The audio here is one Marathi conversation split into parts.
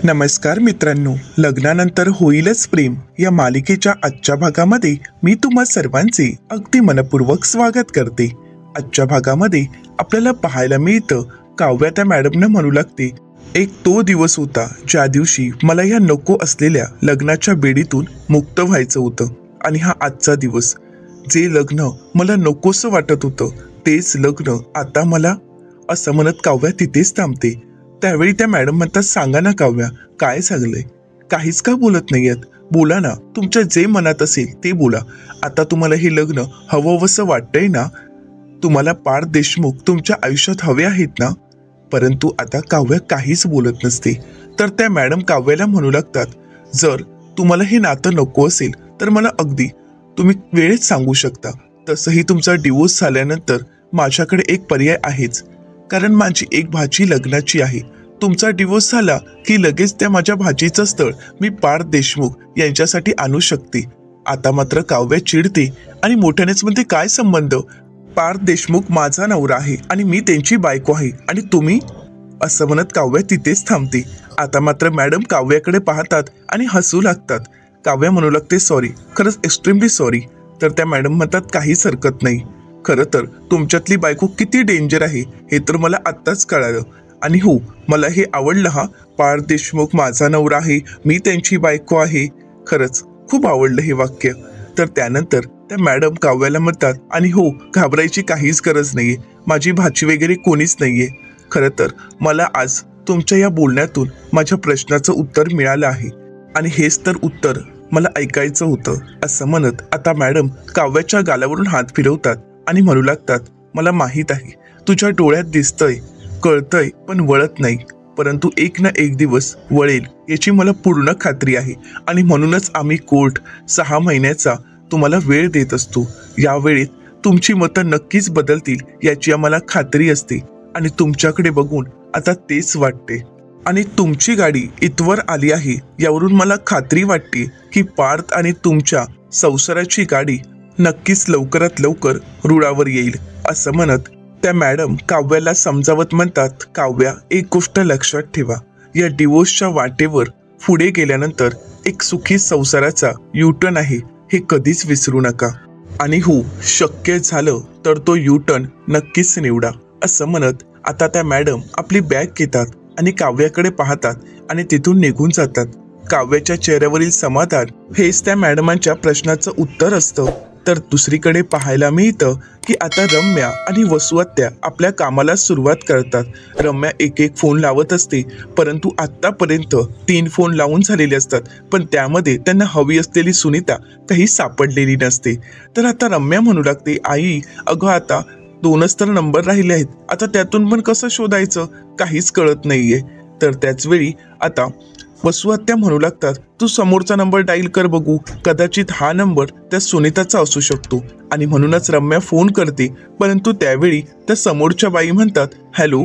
नमस्कार मित्रांनो, लग्नानंतर होईलच प्रेम या मालिकेच्या आजच्या भागामध्ये मी तुम्हा सर्वांचे अगदी मनपूर्वक स्वागत करते। आजच्या भागामध्ये आपल्याला पाहायला मिळतं काव्या त्या मॅडमना म्हणू लागते, एक तो दिवस होता ज्या दिवशी मला या नको असलेल्या लग्नाच्या बेडीतून मुक्त व्हायचं होतं आणि हा आजचा दिवस, जे लग्न मला नकोसं वाटत होतं तेच लग्न आता मला, असं म्हणत काव्या तिथेच थांबते। त्यावेळी त्या मॅडम म्हणतात, सांगा ना काव्या, काय झालंय? काहीच का बोलत नाहीयेत? बोला ना, तुमच्या जे मनात असेल ते बोला। आता तुम्हाला हे लग्न हवंसं वाटतंय ना? तुम्हाला पार्थ देशमुख तुमच्या आयुष्यात हवे आहेत ना? परंतु आता काव्या काहीच बोलत नसते। तर त्या मॅडम काव्याला म्हणू लागतात, जर तुम्हाला हे नातं नको असेल तर मला अगदी तुम्ही वेळेत सांगू शकता। तसंही तुमचा डिवोर्स झाल्यानंतर माझ्याकडे एक पर्याय आहेच, कारण माझी एक भाची लग्नाची आहे। तुमचा डिवोर्स झाला की लगेच त्या माझ्या भाचीचं स्थळ मी पार्थ देशमुख यांच्यासाठी आणू शकते। आता मात्र काव्या चिडते आणि मोठ्यानेच म्हणते, काय संबंध? पार्थ देशमुख माझा नवरा आहे आणि मी त्यांची बायको आहे आणि तुम्ही, असं म्हणत काव्या तिथेच थांबते। आता मात्र मॅडम काव्याकडे पाहतात आणि हसू लागतात। काव्या म्हणू लागते, सॉरी, खरंच एक्स्ट्रीमली सॉरी। तर त्या मॅडम म्हणतात, काहीच हरकत नाही। खरं तर तुमच्यातली बायको किती डेंजर आहे हे तर मला आत्ताच कळालं। आणि हो, मला हे आवडलं हा, पार्थ देशमुख माझा नवरा आहे, मी त्यांची बायको आहे। खरंच खूप आवडलं हे वाक्य। तर त्यानंतर त्या मॅडम काव्याला म्हणतात, आणि हो, घाबरायची काहीच गरज नाहीये, माझी भाची वगैरे कोणीच नाहीये। खरं तर मला आज तुमच्या या बोलण्यातून माझ्या प्रश्नाचं उत्तर मिळालं आहे आणि हेच तर उत्तर मला ऐकायचं होतं। असं म्हणत आता मॅडम काव्याच्या गालावरून हात फिरवतात आणि म्हणू लागतात, मला माहीत आहे तुझ्या डोळ्यात दिसतंय, कळतंय, पण वळत नाही, परंतु एक ना एक दिवस वळेल याची मला पूर्ण खात्री आहे आणि म्हणूनच आम्ही कोर्ट 6 महिन्याचा तुम्हाला वेळ देत असतो। या वेळेत तुमची मतं नक्कीच बदलतील याची आम्हाला खात्री असते आणि तुमच्याकडे बघून आता तेच वाटते। आणि तुमची गाडी इथवर आली आहे यावरून मला खात्री वाटते की पार्थ आणि तुमच्या संसाराची गाडी नक्कीच लवकरात लवकर रुळावर येईल। असं म्हणत त्या मॅडम काव्याला समजावत म्हणतात, काव्या, एक गोष्ट लक्षात ठेवा, या डिवोर्सच्या वाटेवर पुढे गेल्यानंतर एक सुखी संसाराचा युटर्न आहे, हे कधीच विसरू नका। आणि हो, शक्य झालं तर तो युटर्न नक्कीच निवडा। असं म्हणत आता त्या मॅडम आपली बॅग घेतात आणि काव्याकडे पाहतात आणि तिथून निघून जातात। काव्याच्या चेहऱ्यावरील समाधान हेच त्या मॅडमांच्या प्रश्नाचं उत्तर असतं। तर दुसरीकडे पाहायला मिळतं की आता रम्या आणि वसुआत्या आपल्या कामाला सुरुवात करतात। रम्या एक एक फोन लावत असते, परंतु आत्तापर्यंत 3 फोन लावून झालेले असतात, पण त्यामध्ये त्यांना हवी असलेली सुनीता काही सापडलेली नसते। तर आता रम्या म्हणू लागते, आई, अगं आता 2च तर नंबर राहिले आहेत, आता त्यातून पण कसं शोधायचं, काहीच कळत नाहीये। तर त्याच वेळी आता वसुआत्या म्हणू लागतात, तू समोरचा नंबर डायल कर बघू, कदाचित हा नंबर त्या सुनीताचा असू शकतो। आणि म्हणूनच रम्या फोन करते, परंतु त्यावेळी त्या समोरच्या बाई म्हणतात, हॅलो।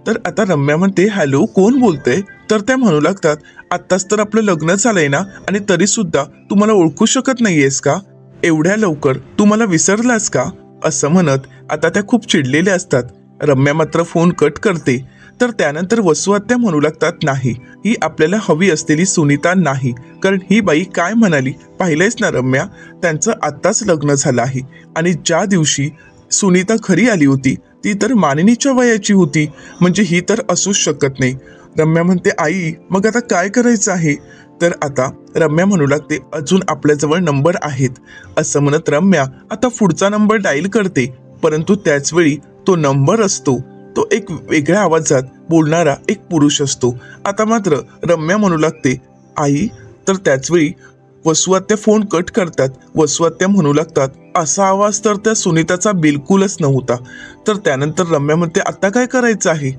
तर आता रम्या म्हणते, हॅलो, कोण बोलतंय? तर त्या म्हणू लागतात, आत्ताच तर आपलं लग्न झालंय ना, आणि तरी सुद्धा तू मला ओळखू शकत नाहीयेस का? एवढ्या लवकर तू मला विसरलास का? असं म्हणत आता त्या खूप चिडलेल्या असतात। रम्या मात्र फोन कट करते। तर त्यानंतर वसुआत्या म्हणू लागतात, नाही, ही आपल्याला हवी असलेली सुनीता नाही, कारण ही बाई काय म्हणाली पाहिलंयस ना रम्या, त्यांचं आत्ताच लग्न झालं आहे आणि ज्या दिवशी सुनीता खरी आली होती ती तर मानिनीच्या वयाची होती, म्हणजे ही तर असूच शकत नाही। रम्या म्हणते, आई, मग आता काय करायचं आहे? तर आता रम्या म्हणू लागते, अजून आपल्याजवळ नंबर आहेत। असं म्हणत रम्या आता पुढचा नंबर डायल करते, परंतु त्याच वेळी तो नंबर असतो तो एक वेगळ्या आवाजात बोलणारा एक पुरुष असतो। आता मात्र रम्या म्हणू लागते, आई, तर त्याचवेळी वसुआत्या फोन कट करतात। वसुआत्या म्हणू लागतात, असा आवाज तर त्या सुनीताचा बिलकुलच नव्हता। तर त्यानंतर रम्या म्हणते, आता काय करायचं आहे?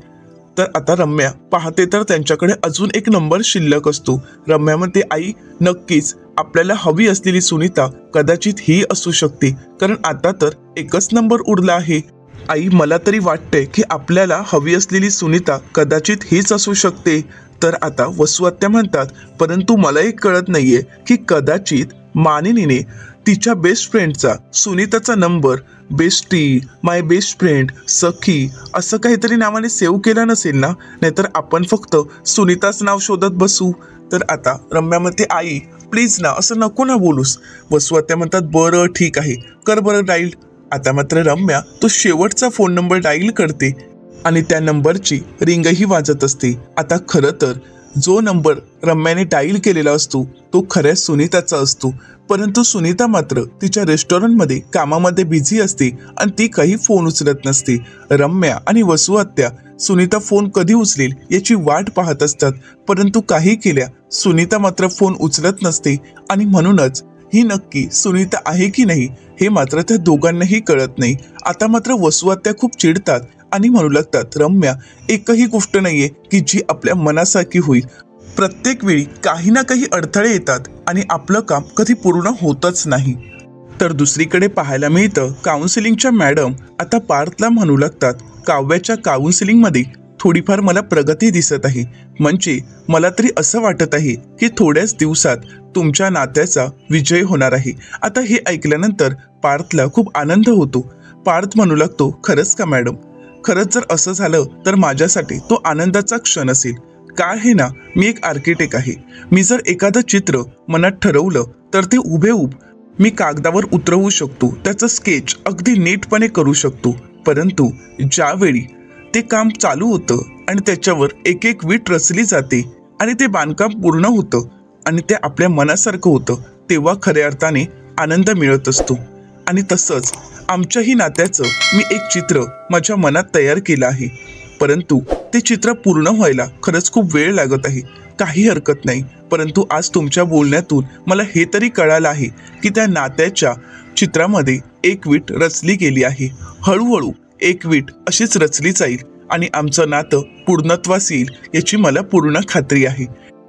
तर आता रम्या पाहते तर त्यांच्याकडे अजून एक नंबर शिल्लक असतो। रम्या म्हणते, आई, नक्कीच आपल्याला हवी असलेली सुनीता कदाचित ही असू शकते, कारण आता तर एकच नंबर उरला आहे। आई, मला तरी वाटतंय की आपल्याला हवी असलेली सुनीता कदाचित हीच असू शकते। तर आता वसुआत्या म्हणतात, परंतु मला एक कळत नाहीये की कदाचित मानिनीने तिच्या बेस्ट फ्रेंडचा सुनीताचा नंबर बेस्टी, माय बेस्ट फ्रेंड, सखी असं काहीतरी नावाने सेव्ह केलं नसेल ना? नाहीतर आपण फक्त सुनीताच नाव शोधत बसू. तर आता रम्या म्हणते, आई प्लीज ना, असं नको ना बोलूस. वसू आत्या म्हणतात, बरं ठीक आहे, कर बरं डाईल. आता मात्र रम्या तो शेवटचा फोन नंबर डाईल करते आणि त्या नंबरची रिंगही वाजत असते. आता खरं तर जो नंबर रम्याने डाईल केलेला असतो तो खऱ्या सुनीताचा असतो, परंतु सुनीता मात्र तिच्या रेस्टॉरंटमध्ये कामामध्ये बिझी असते आणि ती काही फोन उचलत नसते. रम्या आणि वसू आत्या सुनीता फोन कधी उचलेल याची वाट पाहत असतात, परंतु काही केल्या सुनीता मात्र फोन उचलत नसते आणि म्हणूनच ही नक्की सुनीता आहे की नाही हे मात्र त्या दोघांनाही कळत नाही. आता मात्र वसू आत्या खूप चिडतात आणि म्हणू लागतात, रम्या एकही गोष्ट नाहीये की जी आपल्या मनासारखी होईल. प्रत्येक वेळी काही ना काही अडथळे येतात आणि आपलं काम कधी पूर्ण होतच नाही. तर दुसरीकडे पाहायला मिळतं काउन्सिलिंगच्या मॅडम आता पार्थला म्हणू लागतात, काव्याच्या काउन्सिलिंगमध्ये थोडीफार मला प्रगती दिसत आहे. म्हणजे मला तरी असं वाटत आहे की थोड्याच दिवसात तुमच्या नात्याचा विजय होणार आहे. आता हे ऐकल्यानंतर पार्थला खूप आनंद होतो. पार्थ म्हणू लागतो, खरंच का मॅडम? खरंच जर असं झालं तर माझ्यासाठी तो आनंदाचा क्षण असेल. काय आहे ना, मी एक आर्किटेक्ट आहे. मी जर एखादं चित्र मनात ठरवलं तर ते हुबेहूब मी कागदावर उतरवू शकतो, त्याचं स्केच अगदी नीटपणे करू शकतो. परंतु ज्यावेळी ते काम चालू होतं आणि त्याच्यावर एक एक वीट रचली जाते आणि ते बांधकाम पूर्ण होतं आणि ते आपल्या मनासारखं होतं, तेव्हा खऱ्या अर्थाने आनंद मिळत असतो. आणि तसंच आमच्याही नात्याचं मी एक चित्र माझ्या मनात तयार केलं आहे, परंतु ते चित्र पूर्ण व्हायला खरंच खूप वेळ लागत आहे. काही हरकत नाही, परंतु आज तुमच्या बोलण्यातून मला हे तरी कळालं आहे की त्या नात्याच्या चित्रामध्ये एक वीट रचली गेली आहे. हळूहळू एक वीट अशीच रचली जाईल आणि आमचं नातं पूर्णत्वास येईल याची मला पूर्ण खात्री आहे.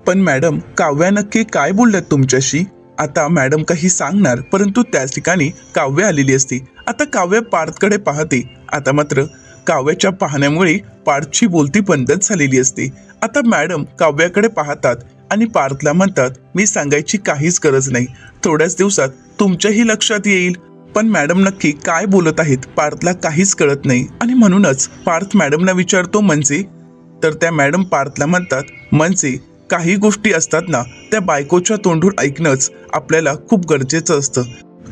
पण मॅडम, काव्या नक्की काय बोलल्यात तुमच्याशी? आता मॅडम काही सांगणार, परंतु त्याच ठिकाणी काव्य आलेली असते. आता काव्य पार्थकडे पाहते. आता मात्र काव्याच्या पाहण्यामुळे पार्थची बोलती बंदच झालेली असते. आता मॅडम काव्याकडे पाहतात आणि पार्थला म्हणतात, मी सांगायची काहीच गरज नाही, थोड्याच दिवसात तुमच्याही लक्षात येईल. पण मॅडम नक्की काय बोलत आहेत पार्थला काहीच कळत नाही आणि म्हणूनच पार्थ मॅडमना विचारतो, म्हणजे? तर त्या मॅडम पार्थला म्हणतात, म्हणजे काही गोष्टी असतात ना, त्या बायकोच्या तोंडून ऐकणंच आपल्याला खूप गरजेचं असतं.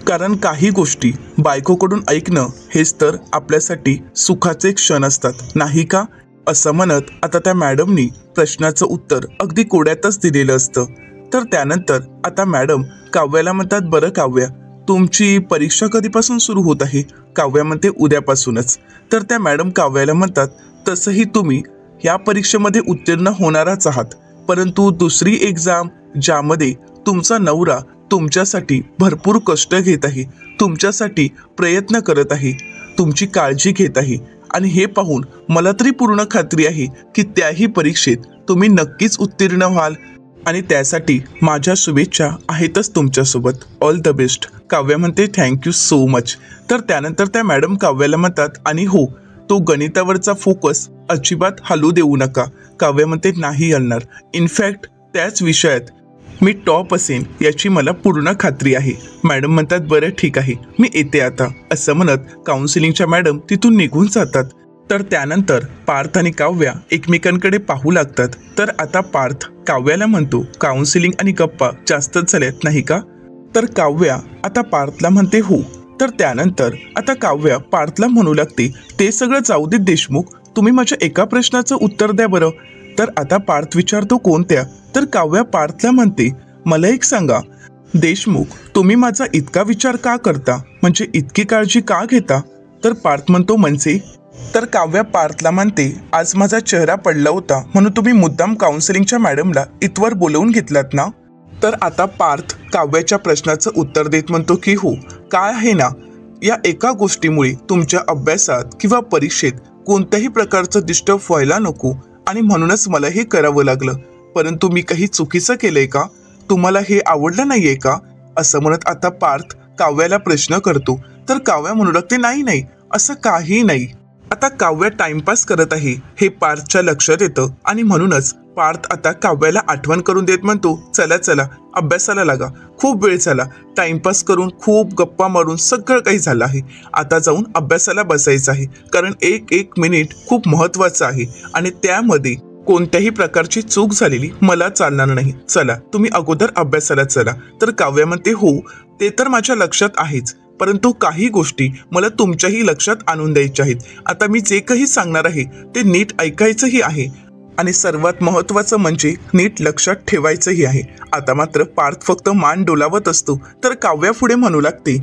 कारण काही गोष्टी बायकोकडून ऐकणं हेच तर आपल्यासाठी सुखाचे क्षण असतात, नाही का? असं म्हणत आता त्या मॅडमनी प्रश्नाचं उत्तर अगदी कोड्यातच दिलेलं असतं. तर त्यानंतर आता मॅडम काव्याला म्हणतात, बरं काव्या, तुमची परीक्षा कधीपासून सुरू होत आहे? काव्या म्हणते, उद्यापासूनच. तर त्या मॅडम काव्याला म्हणतात, तसंही तुम्ही या परीक्षेमध्ये उत्तीर्ण होणारच आहात, परंतु दुसरी एक्झाम ज्यामध्ये तुमचा नवरा तुमच्यासाठी भरपूर कष्ट घेत आहे, तुमच्यासाठी प्रयत्न करत आहे, तुमची काळजी घेत आहे आणि हे पाहून मला तरी पूर्ण खात्री आहे की त्याही परीक्षेत तुम्ही नक्कीच उत्तीर्ण व्हाल आणि त्यासाठी माझ्या शुभेच्छा आहेतच तुमच्यासोबत. All the best. काव्या म्हणते, थँक्यू सो मच. तर त्यानंतर त्या मॅडम काव्याला म्हणतात, आणि हो, तो गणितावरचा फोकस अजिबात हलू देऊ नका. काव्या म्हणते, नाही हलणार. इनफॅक्ट त्याच विषयात मी टॉप असेन याची मला पूर्ण खात्री आहे. मॅडम म्हणतात, बरं ठीक आहे, मी येते आता. असं म्हणत काउन्सिलिंगच्या मॅडम तिथून निघून जातात. तर त्यानंतर पार्थ आणि काव्या एकमेकांकडे पाहू लागतात. तर आता पार्थ काव्याला म्हणतो, काउन्सिलिंग आणि गप्पा जास्तच झाल्यात नाही का? तर काव्या आता पार्थला म्हणते, हो. तर त्यानंतर आता काव्या पार्थला म्हणू लागते, ते सगळं जाऊ दे देशमुख, तुम्ही माझ्या एका प्रश्नाचं उत्तर द्या बरं. तर आता पार्थ विचारतो, कोणत्या? तर काव्या पार्थला म्हणते, मला एक सांगा देशमुख, तुम्ही माझा इतका विचार का करता? म्हणजे इतकी काळजी का घेता? तर पार्थ म्हणतो, म्हणजे? तर काव्या पार्थला म्हणते, आज माझा चेहरा पडला होता म्हणून तुम्ही मुद्दाम काउन्सिलिंगच्या मॅडमला इथवर बोलवून घेतलात ना? तर आता पार्थ काव्याच्या प्रश्नाचं उत्तर देत म्हणतो की हो, काय आहे ना, या एका गोष्टीमुळे तुमच्या अभ्यासात किंवा परीक्षेत कोणत्याही प्रकारचं डिस्टर्ब व्हायला नको आणि म्हणूनच मला हे करावं लागलं. परंतु मी काही चुकीचं केलंय का? तुम्हाला हे आवडलं नाहीये का? असं म्हणत आता पार्थ काव्याला प्रश्न करतो. तर काव्या म्हणू लागते, नाही नाही, असं काही नाही. आता काव्या टाइमपास करत आहे हे पार्थच्या लक्षात येतं आणि म्हणूनच पार्थ आता काव्याला आठवण करून देत म्हणतो, चला चला अभ्यासाला लागा, खूप वेळ झाला, टाइमपास करून खूप गप्पा मारून सगळं काही झालं आहे. आता जाऊन अभ्यासाला बसायचं आहे, कारण एक एक मिनिट खूप महत्वाचं आहे आणि त्यामध्ये कोणत्याही प्रकारची चूक झालेली मला चालणार नाही. चला तुम्ही अगोदर अभ्यासाला चला. तर काव्या म्हणते, हो ते तर माझ्या लक्षात आहेच, परंतु काही गोष्टी मला तुमच्याही लक्षात आणून द्यायच्या आहेत. आता मी जे काही सांगणार आहे ते नीट ऐकायचंही आहे आणि सर्वात महत्त्वाचं म्हणजे नीट लक्षात ठेवायचंही आहे. आता मात्र पार्थ फक्त मान डोलावत असतो, तर काव्या पुढे म्हणू लागते,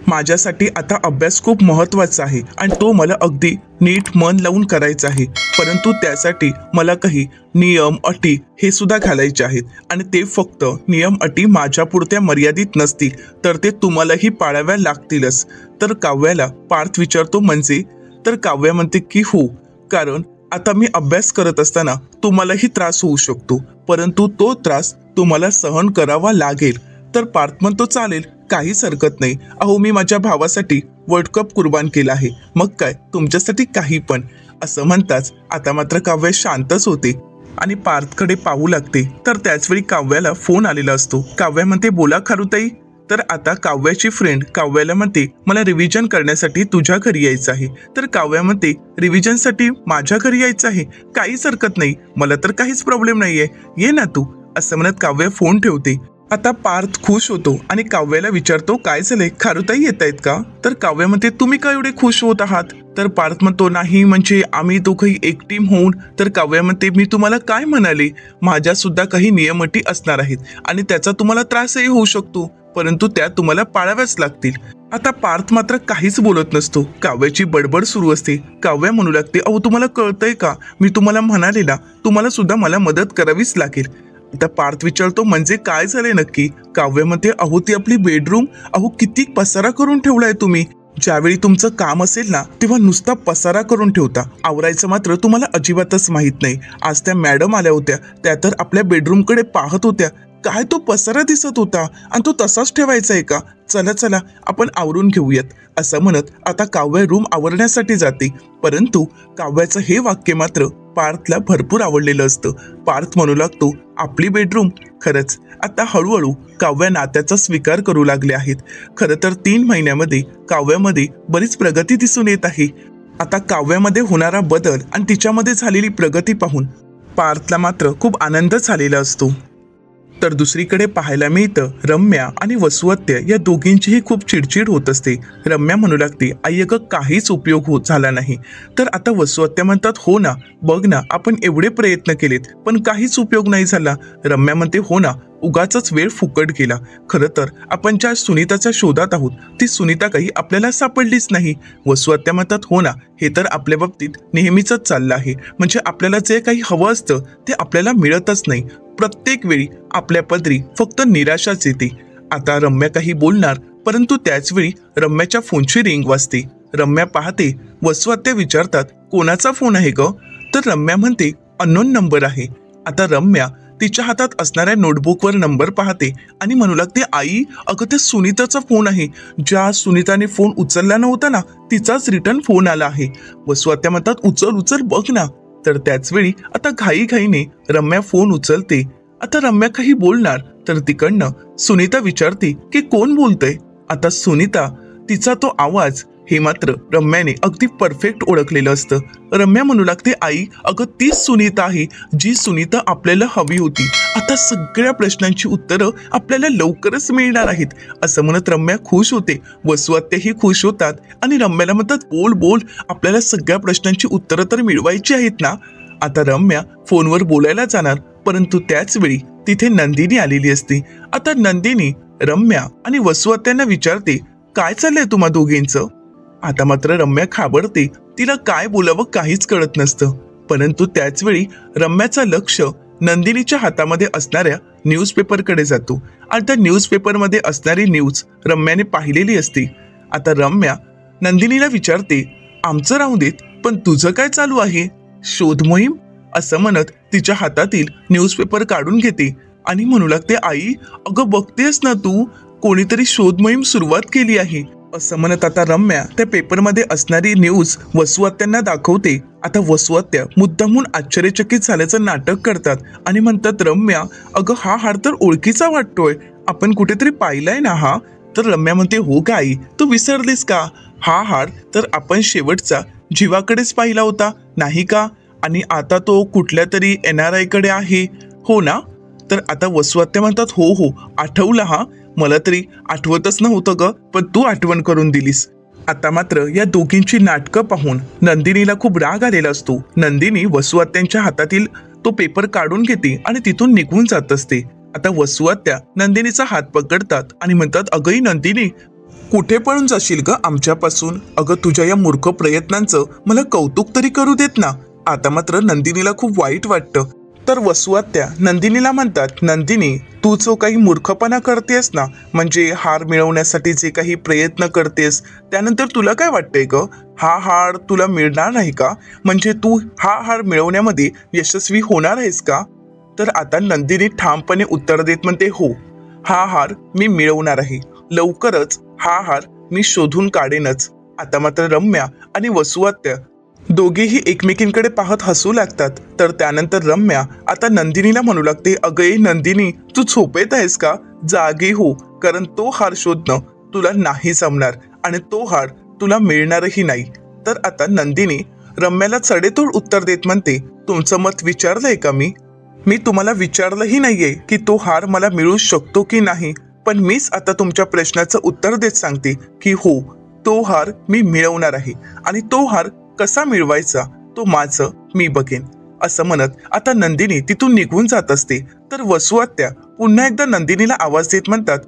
माझ्यासाठी आता अभ्यास खूप महत्त्वाचा आहे आणि तो मला अगदी नीट मन लावून करायचा आहे, परंतु त्यासाठी मला काही नियम अटी हे सुद्धा घालायचे आहेत आणि ते फक्त नियम अटी माझ्यापुरत्या मर्यादित नसतील, तर ते तुम्हालाही पाळाव्या लागतीलच. तर काव्याला पार्थ विचारतो, म्हणजे? तर काव्या म्हणते की हो, कारण आता मी अभ्यास करत असताना तुम्हालाही त्रास होऊ शकतो, परंतु तो त्रास तुम्हाला सहन करावा लागेल. तर पार्थ म्हणतो, चालेल, काहीच हरकत नाही. अहो मी माझ्या भावासाठी वर्ल्ड कप कुर्बान केला आहे, मग काय तुमच्यासाठी काही पण. असं म्हणताच आता मात्र काव्य शांतच होते आणि पार्थकडे पाहू लागते. तर त्याचवेळी काव्याला फोन आलेला असतो. काव्या म्हणते, बोला खारुताई. तर आता काव्याची फ्रेंड काव्याला म्हणते, मला रिव्हिजन करण्यासाठी तुझ्या घरी यायचं आहे. तर काव्या म्हणते, रिव्हिजनसाठी माझ्या घरी यायचं आहे? काहीच हरकत नाही, मला तर काहीच प्रॉब्लेम नाहीये, ये ना तू. असं म्हणत काव्य फोन ठेवते. आता पार्थ खुश होतो आणि काव्याला विचारतो, काय झालंय, खारुताई येत आहेत का? तर काव्या म्हणते, तुम्ही का एवढे खुश होत आहात? तर पार्थ म्हणतो, नाही म्हणजे आम्ही दोघंही एक टीम होऊन. तर काव्या म्हणते, मी तुम्हाला काय म्हणाले, माझ्या सुद्धा काही नियम अटी असणार आहेत आणि त्याचा तुम्हाला त्रासही होऊ शकतो, परंतु त्या तुम्हाला पाळाव्याच लागतील. आता पार्थ मात्र काहीच बोलत नसतो. काव्याची बडबड सुरू असते. काव्या म्हणू लागते, अहो तुम्हाला कळतंय का, मी तुम्हाला म्हणाले ना, तुम्हाला सुद्धा मला मदत करावीच लागेल. आता पार्थ विचारतो, म्हणजे काय झालंय नक्की? काव्य म्हणते, अहो ती आपली बेडरूम, अहो किती पसारा करून ठेवलाय तुम्ही. ज्यावेळी तुमचं काम असेल ना तेव्हा नुसता पसारा करून ठेवता, आवरायचं मात्र तुम्हाला अजिबातच माहित नाही. आज त्या मॅडम आल्या होत्या, त्या तर आपल्या बेडरूमकडे पाहत होत्या, काय तो पसारा दिसत होता आणि तो तसाच ठेवायचा आहे का? चला चला आपण आवरून घेऊयात. असं म्हणत आता काव्य रूम आवरण्यासाठी जाते, परंतु काव्याचं हे वाक्य मात्र पार्थला भरपूर आवडलेलं असतं. पार्थ म्हणू लागतो, आपली बेडरूम. खरंच आता हळूहळू काव्या नात्याचा स्वीकार करू लागले आहेत. खरं तर 3 महिन्यामध्ये काव्यामध्ये बरीच प्रगती दिसून येत आहे. आता काव्यामध्ये होणारा बदल आणि तिच्यामध्ये झालेली प्रगती पाहून पार्थला मात्र खूप आनंद झालेला असतो. तर दुसरीकडे पाहायला मिळतं, रम्या आणि वसुहत्या या दोघींचीही खूप चिडचिड होत असते. रम्या म्हणू लागते, आई अगं काहीच उपयोग होत झाला नाही. तर आता वसुहत्या म्हणतात, हो ना, बघ ना, आपण एवढे प्रयत्न केलेत पण काहीच उपयोग नाही झाला. रम्या म्हणते, हो ना, उगाचच वेळ फुकट गेला. खरं तर आपण ज्या सुनीताच्या शोधात आहोत ती सुनीता काही आपल्याला सापडलीच नाही. वसुहत्या म्हणतात, हो ना, हे तर आपल्या बाबतीत नेहमीच चाललं आहे, म्हणजे आपल्याला जे काही हवं असतं ते आपल्याला मिळतच नाही. प्रत्येक वेळी आपल्या पदरी फक्त निराशाच येते. आता रम्या काही बोलणार, परंतु त्याच वेळी रम्याच्या फोनची रिंग वाजते. रम्या पाहते, वसुहत्या विचारतात, कोणाचा फोन आहे ग? तर रम्या म्हणते, अननोन नंबर आहे. आता रम्या तिच्या हातात असणाऱ्या नोटबुकवर नंबर पाहते आणि म्हणू लागते, आई अगं त्या सुनीताचा फोन आहे, ज्या सुनीताने फोन उचलला नव्हता ना तिचाच रिटर्न फोन आला आहे. वसुहत्या म्हणतात, उचल उचल बघ ना. तर त्याच वेळी आता घाईघाईने रम्या फोन उचलते. आता रम्या काही बोलणार, तर तिकडनं सुनीता विचारते की कोण बोलतंय. आता सुनीता, तिचा तो आवाज हे मात्र रम्याने अगदी परफेक्ट ओळखलेलं असतं. रम्या म्हणू लागते, आई अगं तीच सुनीता आहे जी सुनीता आपल्याला हवी होती. आता सगळ्या प्रश्नांची उत्तरं आपल्याला लवकरच मिळणार आहेत. असं म्हणत रम्या खुश होते. वसुहत्याही खुश होतात आणि रम्याला म्हणतात, बोल बोल, आपल्याला सगळ्या प्रश्नांची उत्तरं तर मिळवायची आहेत ना. आता रम्या फोनवर बोलायला जाणार, परंतु त्याच वेळी तिथे नंदिनी आलेली असते. आता नंदिनी रम्या आणि वसुहत्यांना विचारते, काय चाललंय तुम्हा दोघींचं? आता मात्र रम्या घाबरते, तिला काय बोलावं काहीच कळत नसतं. परंतु त्याच वेळी रम्याचं लक्ष नंदिनीच्या हातामध्ये असणाऱ्या न्यूजपेपरकडे जातो आणि त्या न्यूजपेपरमध्ये असणारी न्यूज रम्याने पाहिलेली असते. आता रम्या नंदिनीला विचारते, आमचं राहू देत, पण तुझं काय चालू आहे? शोध मोहीम? असं म्हणत तिच्या हातातील न्यूजपेपर काढून घेते आणि म्हणू लागते, आई अगं बघतेस ना तू, कोणीतरी शोध मोहीम सुरुवात केली आहे. असं म्हणत आता रम्या त्या पेपरमध्ये असणारी न्यूज वसू आत्यांना दाखवते. आता वसू आत्या मुद्दामून आश्चर्यचकित झाल्याचं नाटक करतात आणि म्हणतात, रम्या अगं हा हार तर ओळखीचा वाटतोय, आपण कुठेतरी पाहिलाय ना हा? तर रम्या म्हणते, हो का आई, तू विसरलीस का? हा हार तर आपण शेवटचा जीवाकडेच पाहिला होता नाही का? आणि आता तो कुठल्या तरी NRI कडे आहे, हो ना? तर आता वसू आत्या म्हणतात, हो हो आठवलं, हा मला तरी आठवतच नव्हतं ग, पण तू आठवण करून दिलीस. आता मात्र या दोघींची नाटकं पाहून नंदिनीला खूप राग आलेला असतो. नंदिनी वसू आत्यांच्या हातातील तो पेपर काढून घेते आणि तिथून निघून जात असते. आता वसू आत्या नंदिनीचा हात पकडतात आणि म्हणतात, अगं नंदिनी, कुठे पळून जाशील ग आमच्यापासून? अगं तुझ्या या मूर्ख प्रयत्नांचं मला कौतुक तरी करू देत ना. आता मात्र नंदिनीला खूप वाईट वाटतं. तर वसू आत्या नंदिनीला म्हणतात, नंदिनी तू जो काही मूर्खपणा करतेस ना, म्हणजे हार मिळवण्यासाठी जे काही प्रयत्न करतेस, त्यानंतर तुला काय वाटतंय ग? हा हार तुला मिळणार नाही का? म्हणजे तू हा हार मिळवण्यामध्ये यशस्वी होणार आहेस का? तर आता नंदिनी ठामपणे उत्तर देत म्हणते, हो हा हार मी मिळवणार आहे, लवकरच हा हार मी शोधून काढेनच. आता मात्र रम्या आणि वसू आत्या दोघेही एकमेकींकडे पाहत हसू लागतात. तर त्यानंतर रम्या आता नंदिनीला म्हणू लागते, अगं नंदिनी तू झोपेत आहेस का? जागी हो, कारण तो हार शोधणं तुला नाही जमणार आणि तो हार तुला मिळणारही नाही. तर आता नंदिनी रम्याला चढेतोड उत्तर देत म्हणते, तुमचं मत विचारलंय का मी? मी तुम्हाला विचारलंही नाहीये की तो हार मला मिळू शकतो की नाही, पण मीच आता तुमच्या प्रश्नाचं उत्तर देत सांगते की हो, तो हार मी मिळवणार आहे आणि तो हार कसा मिळवायचा तो माझं मी बघेन. असं म्हणत आता नंदिनी तिथून निघून जात असते. तर वसू आत्या पुन्हा एकदा नंदिनीला आवाज देत म्हणतात,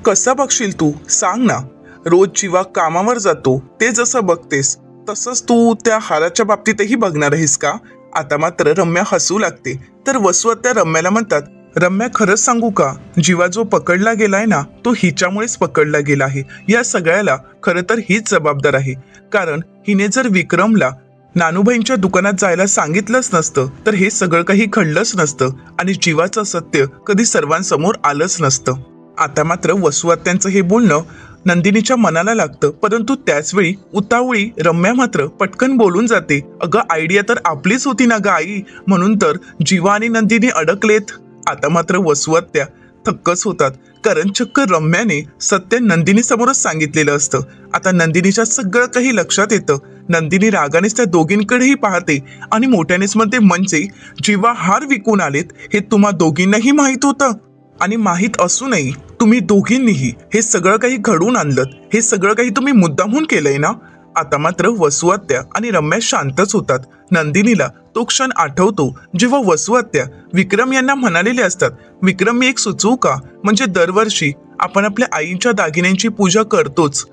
कसा बघशील तू सांग ना? रोज जीवा कामावर जातो ते जसं बघतेस तसंच तू त्या हाराच्या बाबतीतही बघणार आहेस का? आता मात्र रम्या हसू लागते. तर वसू आत्या रम्याला म्हणतात, रम्या खरंच सांगू का, जीवा जो पकडला गेलाय ना तो हिच्यामुळेच पकडला गेला आहे. या सगळ्याला खरं तर हीच जबाबदार आहे, कारण हिने जर विक्रमला नानूबाईंच्या दुकानात जायला सांगितलंच नसतं तर हे सगळं काही घडलंच नसतं आणि जीवाचं सत्य कधी सर्वांसमोर आलंच नसतं. आता मात्र वसू आत्यांचं हे बोलणं नंदिनीच्या मनाला लागतं, परंतु त्याचवेळी उतावळी रम्या मात्र पटकन बोलून जाते, अगं आयडिया तर आपलीच होती ना ग आई, म्हणून तर जीवा आणि नंदिनी अडकलेत. आता मात्र वसू आत्या थक्कच होतात, कारण चक्क रम्याने सत्य नंदिनी समोरच सांगितलेलं असतं. आता नंदिनीच्या सगळं काही लक्षात येतं. नंदिनी रागानेच त्या दोघींकडेही पाहते आणि मोठ्यानेच म्हणते, म्हणजे जीवा हार विकून आलेत हे तुम्हा दोघींनाही माहित होतं? आणि माहित असूनही तुम्ही दोघींनीही हे सगळं काही घडवून आणलं, हे सगळं काही तुम्ही मुद्दामून केलंय ना? आता मात्र वसू आत्या आणि रम्या शांतच होतात. नंदिनीला तो क्षण आठवतो जेव्हा वसू आत्या विक्रम यांना म्हणालेले असतात, विक्रम मी एक सुचवू का? म्हणजे दरवर्षी आपण आपल्या आईच्या दागिन्यांची पूजा करतोच,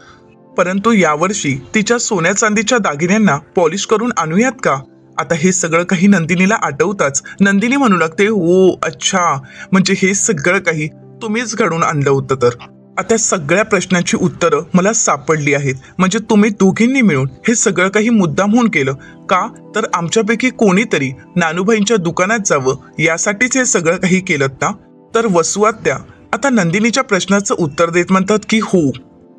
परंतु यावर्षी तिच्या सोन्या चांदीच्या दागिन्यांना पॉलिश करून आणूयात का? आता हे सगळं काही नंदिनीला आठवताच नंदिनी म्हणू लागते, ओ अच्छा, म्हणजे हे सगळं काही तुम्हीच घडून आणलं होतं तर. आता सगळ्या प्रश्नांची उत्तरं मला सापडली आहेत. म्हणजे तुम्ही दोघींनी मिळून हे सगळं काही मुद्दामहून केलं का? तर आमच्यापैकी कोणीतरी नानूबाईंच्या दुकानात जावं यासाठीच हे सगळं काही केलं ना? तर वसू आत्या आता नंदिनीच्या प्रश्नाचं उत्तर देत म्हणतात की हो,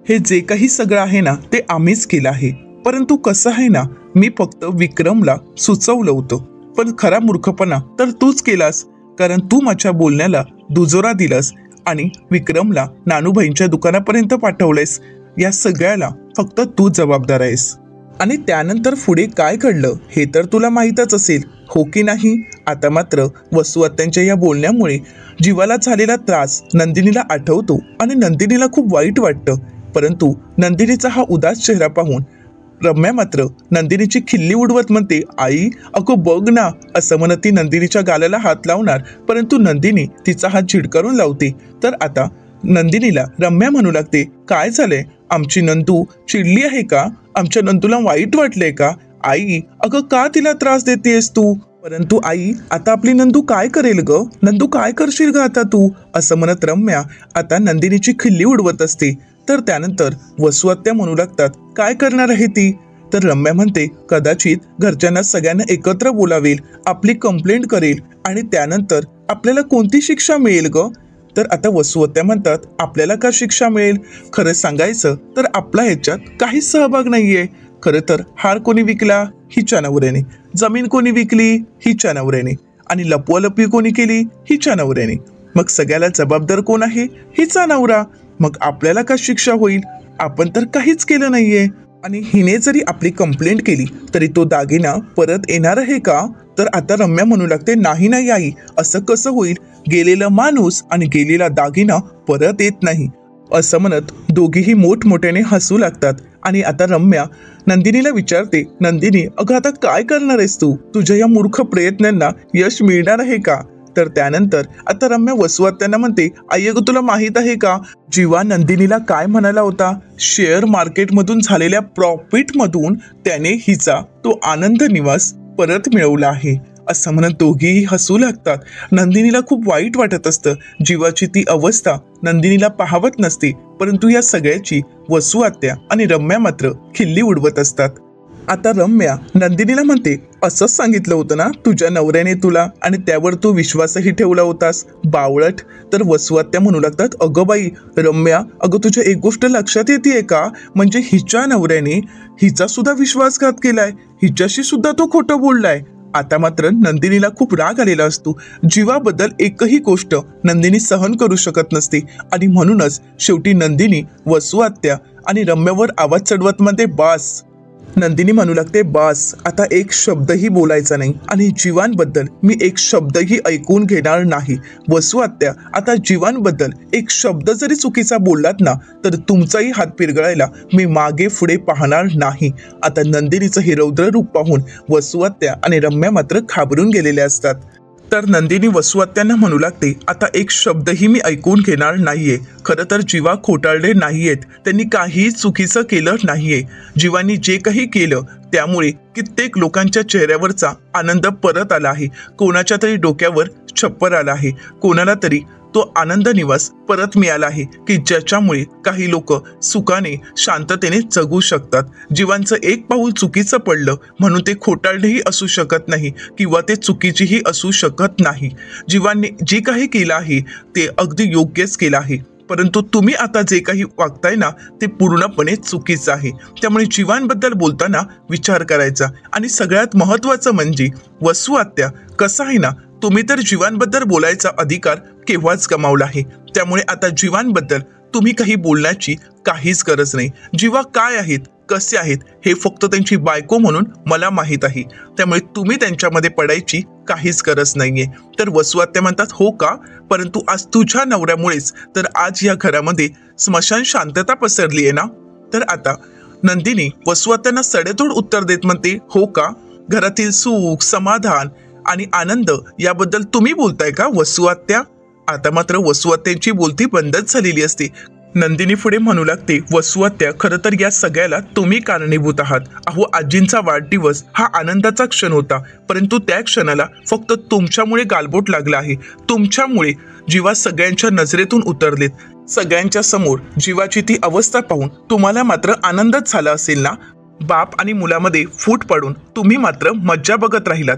हे जे काही सगळं आहे ना ते आम्हीच केलं आहे, परंतु कसं आहे ना, मी फक्त विक्रमला सुचवलं होतं, पण खरा मूर्खपणा तर तूच केलास, कारण तू माझ्या बोलण्याला दुजोरा दिलास आणि विक्रमला नानूबाईंच्या दुकानापर्यंत पाठवलेस. या सगळ्याला फक्त तू जबाबदार आहेस. आणि त्यानंतर पुढे काय घडलं हे तर तुला माहीतच असेल, हो की नाही? आता मात्र वसू आत्यांच्या या बोलण्यामुळे जीवाला झालेला त्रास नंदिनीला आठवतो आणि नंदिनीला खूप वाईट वाटतं. परंतु नंदिनीचा हा उदास चेहरा पाहून रम्या मात्र नंदिनीची खिल्ली उडवत म्हणते, आई अगं बघ ना, असं म्हणत ती नंदिनीच्या गालाला हात लावणार, परंतु नंदिनी तिचा हात झिडकारून लावते. तर आता नंदिनीला रम्या म्हणू लागते, काय झालंय? आमची नंदू चिडली आहे का? आमच्या नंदूला वाईट वाटलंय का? आई अगं का तिला त्रास देतेस तू? परंतु आई आता आपली नंदू काय करेल ग? नंदू काय करशील ग आता तू? असं म्हणत रम्या आता नंदिनीची खिल्ली उडवत असते. तर त्यानंतर वसू आत्या म्हणू लागतात, काय करणार आहे ती? तर रम्या म्हणते, कदाचित घरच्यांना सगळ्यांना एकत्र बोलावेल, आपली कंप्लेंट करेल आणि त्यानंतर आपल्याला कोणती शिक्षा मिळेल ग? तर आता वसुहत्या म्हणतात, आपल्याला का शिक्षा मिळेल? खरं सांगायचं तर आपला ह्याच्यात काहीच सहभाग नाहीये. खरं तर हार कोणी विकला? हिच्या नवऱ्याने. जमीन कोणी विकली? हिच्या नवऱ्याने. आणि लपवालपवी कोणी केली? हिच्या नवऱ्याने. मग सगळ्याला जबाबदार कोण आहे? हिचा नवरा. मग आपल्याला का शिक्षा होईल? आपण तर काहीच केलं नाहीये. आणि हिने जरी आपली कंप्लेंट केली तरी तो दागिना परत येणार आहे का? तर आता रम्या म्हणू लागते, नाही नाही आई, असं कसं होईल? गेलेला माणूस आणि गेलेला दागिना परत येत नाही. असं म्हणत दोघीही मोठमोठ्याने हसू लागतात. आणि आता रम्या नंदिनीला विचारते, नंदिनी अगं आता काय करणार आहेस तू? तुझ्या या मूर्ख प्रयत्नांना यश मिळणार आहे का? तर त्यानंतर आता रम्या वसुहत्यांना म्हणते, आई अगं तुला माहित आहे का, जीवा नंदिनीला काय म्हणाला होता? शेअर मार्केटमधून झालेल्या प्रॉफिटमधून त्याने हिचा तो आनंद निवास परत मिळवला आहे. असं म्हणत दोघीही हसू लागतात. नंदिनीला खूप वाईट वाटत असतं. जीवाची ती अवस्था नंदिनीला पाहवत नसते, परंतु या सगळ्याची वसुहत्या आणि रम्या मात्र खिल्ली उडवत असतात. आता रम्या नंदिनीला म्हणते, असंच सांगितलं होतं ना तुझ्या नवऱ्याने तुला, आणि त्यावर तू विश्वासही ठेवला होतास बावळट. तर वसुहत्या म्हणू लागतात, अगं बाई रम्या, अगं तुझ्या एक गोष्ट लक्षात येते का? म्हणजे हिच्या नवऱ्याने हिचा सुद्धा विश्वासघात केलाय, हिच्याशी सुद्धा तो खोटं बोललाय. आता मात्र नंदिनीला खूप राग आलेला असतो. जीवाबद्दल एकही गोष्ट नंदिनी सहन करू शकत नसते. आणि म्हणूनच शेवटी नंदिनी वसुहत्या आणि रम्यावर आवाज चढवत म्हणते, बास. नंदिनी म्हणू लागते, बास, आता एक शब्दही बोलायचा नाही आणि जीवांबद्दल मी एक शब्दही ऐकून घेणार नाही. वसुहत्या, आता जीवांबद्दल एक शब्द जरी चुकीचा बोललात ना तर तुमचाही हात पिरगळायला मी मागे पुढे पाहणार नाही. आता नंदिनीचं हे रौद्र रूप पाहून वसुहत्या आणि रम्या मात्र घाबरून गेलेले असतात. तर नंदिनी वसुहत्यांना म्हणू लागते, आता एक शब्दही मी ऐकून घेणार नाहीये. खरं तर जीवा खोटारडे नाहीयेत, त्यांनी काहीही चुकीचं केलं नाहीये. जीवानी जे काही केलं त्यामुळे कित्येक लोकांच्या चेहऱ्यावरचा आनंद परत आला आहे. कोणाच्या तरी डोक्यावर छप्पर आला आहे. कोणाला तरी तो आनंद निवास परत मिळाला आहे की ज्याच्यामुळे काही लोक सुखाने शांततेने जगू शकतात. जीवांचं एक पाऊल चुकीचं पडलं म्हणून ते खोटारडेही असू शकत नाही किंवा ते चुकीचीही असू शकत नाही. जीवांनी जे काही केलं आहे ते अगदी योग्यच केलं आहे, परंतु तुम्ही आता जे काही वागताय ना ते पूर्णपणे चुकीचं आहे. त्यामुळे जीवांबद्दल बोलताना विचार करायचा. आणि सगळ्यात महत्त्वाचं म्हणजे वसुहत्या, कसं आहे ना, तुम्ही तर जीवांबद्दल बोलायचा अधिकार केव्हाच गमावला आहे. त्यामुळे आता जीवांबद्दल तुम्ही काही बोलण्याची काहीच गरज नाही. जीवा काय आहेत, कसे आहेत हे फक्त त्यांची बायको म्हणून मला माहीत आहे. त्यामुळे तुम्ही त्यांच्यामध्ये पडायची काहीच गरज नाहीये. तर वसुहत्या म्हणतात, हो का? परंतु आज तुझ्या नवऱ्यामुळेच तर आज या घरामध्ये स्मशान शांतता पसरली आहे ना. तर आता नंदिनी वसुहत्यांना सडेतोड उत्तर देत म्हणते, हो का? घरातील सुख, समाधान आणि आनंद याबद्दल तुम्ही बोलताय का वसुहत्या? आता मात्र वसुहत्यांची बोलती बंदच झालेली असते. नंदिनी पुढे म्हणू लागते, वसुहत्या, खरं तर या सगळ्याला तुम्ही कारणीभूत आहात. अहो, आजींचा वाढदिवस हा आनंदाचा क्षण होता, परंतु त्या क्षणाला फक्त तुमच्यामुळे गालबोट लागला आहे. तुमच्यामुळे जीवा सगळ्यांच्या नजरेतून उतरलेत. सगळ्यांच्या समोर जीवाची ती अवस्था पाहून तुम्हाला मात्र आनंदच झाला असेल ना. बाप आणि मुलामध्ये फूट पडून तुम्ही मात्र मज्जा बघत राहिलात.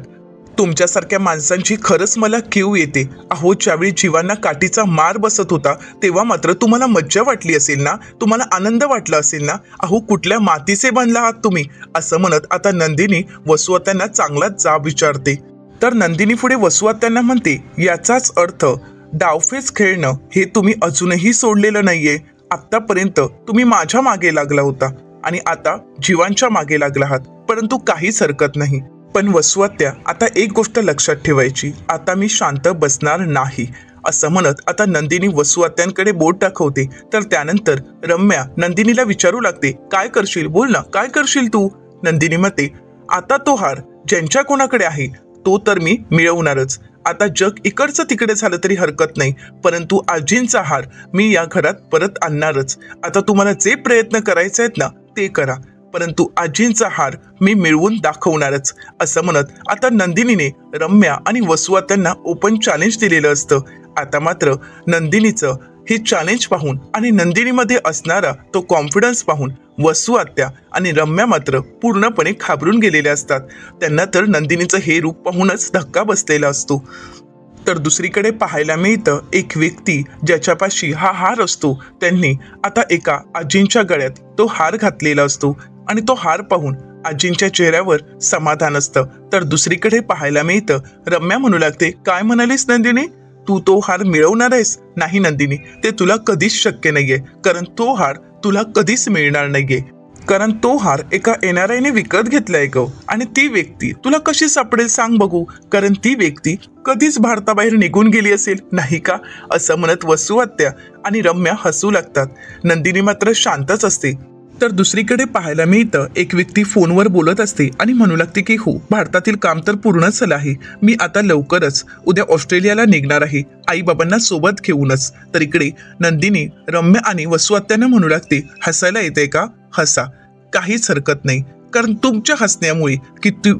तुमच्यासारख्या माणसांची खरंच मला कीव येते. अहो, ज्यावेळी जीवांना काठीचा मार बसत होता तेव्हा मात्र तुम्हाला मज्जा वाटली असेल ना, तुम्हाला आनंद वाटला असेल ना. अहो, कुठल्या मातीचे बांधला आहात तुम्ही? असं म्हणत आता नंदिनी वसुहत्यांना चांगलाच जाब विचारते. तर नंदिनी पुढे वसुहत्यांना म्हणते, याचाच अर्थ डावफेच खेळणं हे तुम्ही अजूनही सोडलेलं नाहीये. आतापर्यंत तुम्ही माझ्या मागे लागला होता आणि आता जीवांच्या मागे लागला आहात, परंतु काहीच हरकत नाही. पण वसुहत्या, आता एक गोष्ट लक्षात ठेवायची, आता मी शांत बसणार नाही. असं म्हणत आता नंदिनी वसुहत्यांकडे बोट दाखवते. तर त्यानंतर रम्या नंदिनीला विचारू लागते, काय करशील? बोल ना, काय करशील तू? नंदिनी म्हणते, आता तो हार ज्यांच्या कोणाकडे आहे तो तर मी मिळवणारच. आता जग इकडचं तिकडे झालं तरी हरकत नाही, परंतु आजींचा हार मी या घरात परत आणणारच. आता तुम्हाला जे प्रयत्न करायचे आहेत ना ते करा, परंतु आजींचा हार मी मिळवून दाखवणारच. असं म्हणत आता नंदिनीने रम्या आणि वसुहत्यांना ओपन चॅलेंज दिलेलं असतं. आता मात्र नंदिनीचं हे चॅलेंज पाहून आणि नंदिनीमध्ये असणारा तो कॉन्फिडन्स पाहून वसुहत्या आणि रम्या मात्र पूर्णपणे घाबरून गेलेले असतात. त्यांना तर नंदिनीचं हे रूप पाहूनच धक्का बसलेला असतो. तर दुसरीकडे पाहायला मिळतं एक व्यक्ती ज्याच्यापाशी हा हार असतो त्यांनी आता एका आजींच्या गळ्यात तो हार घातलेला असतो आणि तो हार पाहून आजींच्या चेहऱ्यावर समाधान असतं. तर दुसरीकडे पाहायला मिळतं रम्या म्हणू लागते, काय म्हणालीस नंदिनी, तू तो हार मिळवणार आहेस? नाही नंदिनी, ते तुला कधीच शक्य नाहीये, कारण तो हार तुला कधीच मिळणार नाहीये, कारण तो हार एका NRI ने विकत घेतलाय ग. आणि ती व्यक्ती तुला कशी सापडेल सांग बघू, कारण ती व्यक्ती कधीच भारताबाहेर निघून गेली असेल नाही का? असं म्हणत वसू आत्या आणि रम्या हसू लागतात. नंदिनी मात्र शांतच असते. तर दुसरीकडे पाहायला मिळतं एक व्यक्ती फोनवर बोलत असते आणि म्हणू लागते की हो, भारतातील काम तर पूर्ण झालं आहे, मी आता लवकरच उद्या ऑस्ट्रेलियाला निघणार आहे, आई बाबांना सोबत घेऊनच. तर इकडे नंदिनी रम्या आणि वसू आत्यांना म्हणू लागते, हसायला येते का? हसा, काहीच हरकत नाही, कारण तुमच्या हसण्यामुळे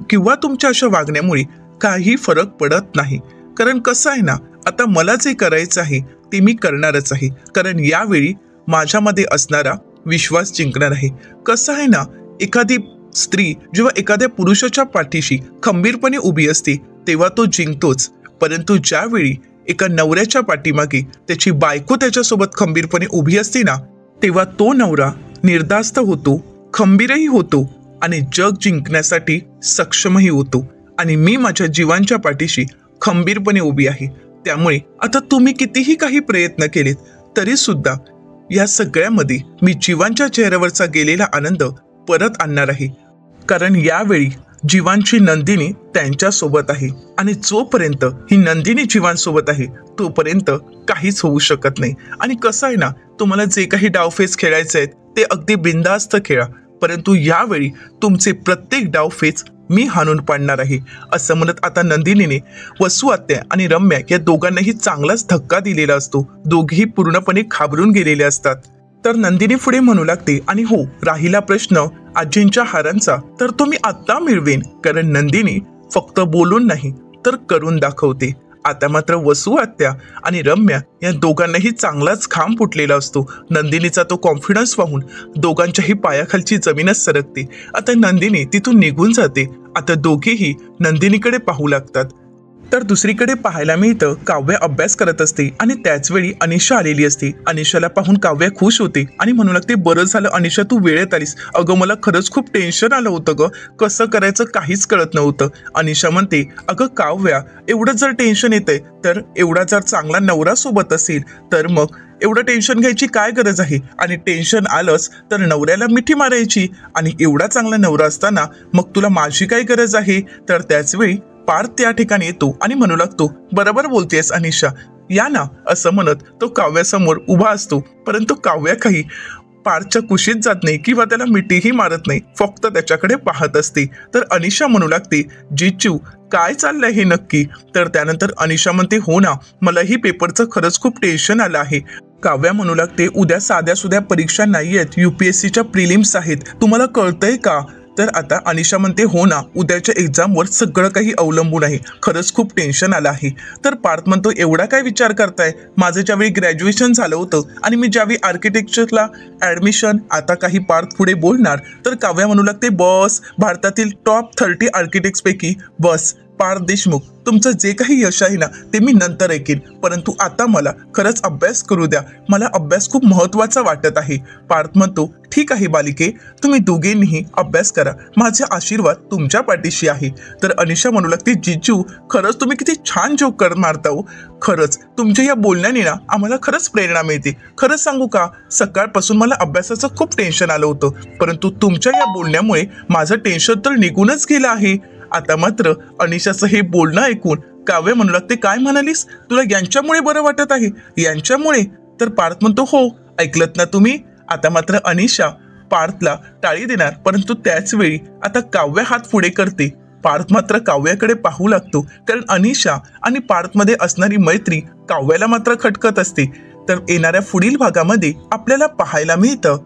किंवा तुमच्या अशा वागण्यामुळे काही फरक पडत नाही. कारण कसं आहे ना, आता मला जे करायचं आहे ते मी करणारच आहे, कारण यावेळी माझ्यामध्ये असणारा विश्वास जिंकणार आहे. कसं आहे ना, एखादी स्त्री जेव्हा एखाद्या पुरुषाच्या पाठीशी खंबीरपणे उभी असते तेव्हा तो जिंकतोच, परंतु ज्यावेळी एका नवऱ्याच्या पाठीमागे त्याची बायको त्याच्यासोबत खंबीरपणे उभी असते ना, तेव्हा तो नवरा निर्धास्त होतो, खंबीरही होतो आणि जग जिंकण्यासाठी सक्षमही होतो. आणि मी माझ्या जीवांच्या पाठीशी खंबीरपणे उभी आहे. त्यामुळे आता तुम्ही कितीही काही प्रयत्न केलेत तरी सुद्धा या सगळ्यामध्ये मी जीवांच्या चेहऱ्यावरचा गेलेला आनंद परत आणणार आहे, कारण यावेळी जीवांची नंदिनी त्यांच्यासोबत आहे आणि जोपर्यंत ही नंदिनी जीवांसोबत आहे तोपर्यंत काहीच होऊ शकत नाही. आणि कसं आहे ना, तुम्हाला जे काही डावफेच खेळायचे आहेत ते अगदी बिनधास्त खेळा, परंतु यावेळी तुमचे प्रत्येक डावफेच मी हाणून पाडणार आहे. असं म्हणत आता नंदिनीने वसू आत्या आणि रम्या या दोघांनाही चांगलाच धक्का दिलेला असतो. दोघेही पूर्णपणे घाबरून गेलेले असतात. तर नंदिनी पुढे म्हणू लागते, आणि हो, राहिला प्रश्न आजींच्या हारांचा, तर तो मी आत्ता मिळवेन, कारण नंदिनी फक्त बोलून नाही तर करून दाखवते. आता मात्र वसू आत्या आणि रम्या या दोघांनाही चांगलाच घाम फुटलेला असतो. नंदिनीचा तो कॉन्फिडन्स पाहून दोघांच्याही पायाखालची जमीनच सरकते. आता नंदिनी तिथून निघून जाते. आता दोघेही नंदिनीकडे पाहू लागतात. तर दुसरीकडे पाहायला मिळतं काव्या अभ्यास करत असते आणि त्याचवेळी अनिशा आलेली असते. अनिशाला पाहून काव्या खुश होते आणि म्हणू लागते, बरं झालं अनिशा तू वेळेत आलीस, अगं मला खरंच खूप टेन्शन आलं होतं ग, कसं करायचं काहीच कळत नव्हतं. अनिशा म्हणते, अगं काव्या, एवढं जर टेन्शन येतंय तर एवढा जर चांगला नवरा सोबत असेल तर मग एवढं टेन्शन घ्यायची काय गरज आहे, आणि टेन्शन आलंच तर नवऱ्याला मिठी मारायची, आणि एवढा चांगला नवरा असताना मग तुला माझी काय गरज आहे. तर त्याचवेळी पार्थ त्या ठिकाणी येतो आणि म्हणू लागतो, बरोबर बोलतेस अनिशा, या ना, असं म्हणत तो काव्यासमोर उभा असतो. परंतु काव्या काही पार्थच्या कुशीत जात नाही किंवा त्याला मिठीही मारत नाही, फक्त त्याच्याकडे पाहत असते. तर अनिशा म्हणू लागते, जिजू काय चाललंय हे नक्की. तर त्यानंतर अनिशा म्हणते, हो ना, मलाही पेपरचं खरंच खूप टेन्शन आलं आहे. काव्या म्हणू लागते, उद्या साध्या सुध्या परीक्षा नाही आहेत, UPSCच्या प्रिलिम्स आहेत, तुम्हाला कळतंय का. तर आता अनिशा म्हणते, हो ना, उद्याच्या एक्झामवर सगळं काही अवलंबून आहे, खरंच खूप टेन्शन आलं आहे. तर पार्थ म्हणतो, एवढा काय विचार करताय, माझं ज्यावेळी ग्रॅज्युएशन झालं होतं आणि मी ज्यावेळी आर्किटेक्चरला ॲडमिशन, आता काही पार्थ पुढे बोलणार. तर काव्या म्हणू लागते, बस भारतातील टॉप 30 आर्किटेक्ट्सपैकी बस पार्थ देशमुख, तुमचं जे काही यश आहे ना ते मी नंतर ऐकेन, परंतु आता मला खरंच अभ्यास करू द्या, मला अभ्यास खूप महत्त्वाचा वाटत आहे. पार्थ म्हणतो, ठीक आहे बालिके, तुम्ही दोघेंनीही अभ्यास करा, माझे आशीर्वाद तुमच्या पाठीशी आहे. तर अनिशा म्हणू लागते, जिजू खरंच तुम्ही किती छान जोक मारता हो, खरंच तुमच्या या बोलण्याने ना आम्हाला खरंच प्रेरणा मिळते. खरंच सांगू का, सकाळपासून मला अभ्यासाचं खूप टेन्शन आलं होतं, परंतु तुमच्या या बोलण्यामुळे माझं टेन्शन तर निघूनच गेलं आहे. आता मात्र अनिशाचं हे बोलणं ऐकून काव्य म्हणू लागते, काय म्हणालीस, तुला यांच्यामुळे बरं वाटत आहे, यांच्यामुळे. तर पार्थ म्हणतो, हो, ऐकलत ना तुम्ही. आता मात्र अनिशा पार्थला टाळी देणार, परंतु त्याच वेळी आता काव्य हात पुढे करते. पार्थ मात्र काव्याकडे पाहू लागतो, कारण अनिशा आणि पार्थमध्ये असणारी मैत्री काव्याला मात्र खटकत असते. तर येणाऱ्या पुढील भागामध्ये आपल्याला पाहायला मिळतं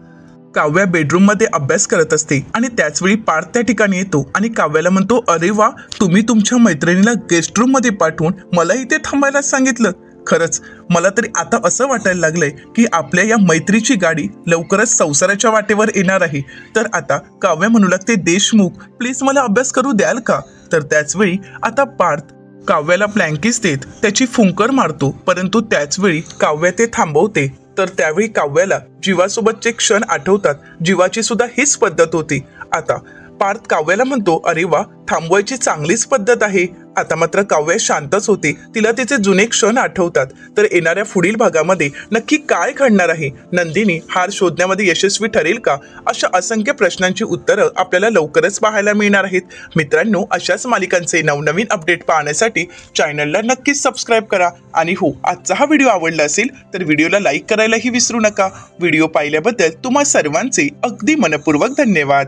काव्या बेडरूममध्ये अभ्यास करत असते आणि त्याचवेळी पार्थ त्या ठिकाणी येतो आणि काव्याला म्हणतो, अरे वा, तुम्ही तुमच्या मैत्रिणीला गेस्ट रूममध्ये पाठवून मला इथे थांबायला सांगितलं. खरंच मला तरी आता असं वाटायला लागलंय की आपल्या या मैत्रीची गाडी लवकरच संसाराच्या वाटेवर येणार आहे. तर आता काव्या म्हणू लागते, देशमुख प्लीज मला अभ्यास करू द्याल का. तर त्याचवेळी आता पार्थ काव्याला ब्लँकीस देत त्याची फुंकर मारतो, परंतु त्याच वेळी काव्या ते थांबवते. तर त्यावेळी काव्याला जीवासोबतचे क्षण आठवतात. जीवाची सुद्धा हीच पद्धत होती. आता पार्थ काव्याला म्हणतो, अरे वा, थांबवायची चांगलीच पद्धत आहे. आता मात्र काव्या शांतच होते. तिला तिचे जुने क्षण आठवतात. तर येणाऱ्या पुढील भागामध्ये नक्की काय घडणार आहे? नंदिनी हार शोधण्यामध्ये यशस्वी ठरेल का? अशा असंख्य प्रश्नांची उत्तरं आपल्याला लवकरच पाहायला मिळणार आहेत. मित्रांनो, अशाच मालिकांचे नवनवीन अपडेट पाहण्यासाठी चॅनलला नक्कीच सबस्क्राईब करा. आणि हो, आजचा हा व्हिडिओ आवडला असेल तर व्हिडिओला लाईक करायलाही विसरू नका. व्हिडिओ पाहिल्याबद्दल तुम्हा सर्वांचे अगदी मनपूर्वक धन्यवाद.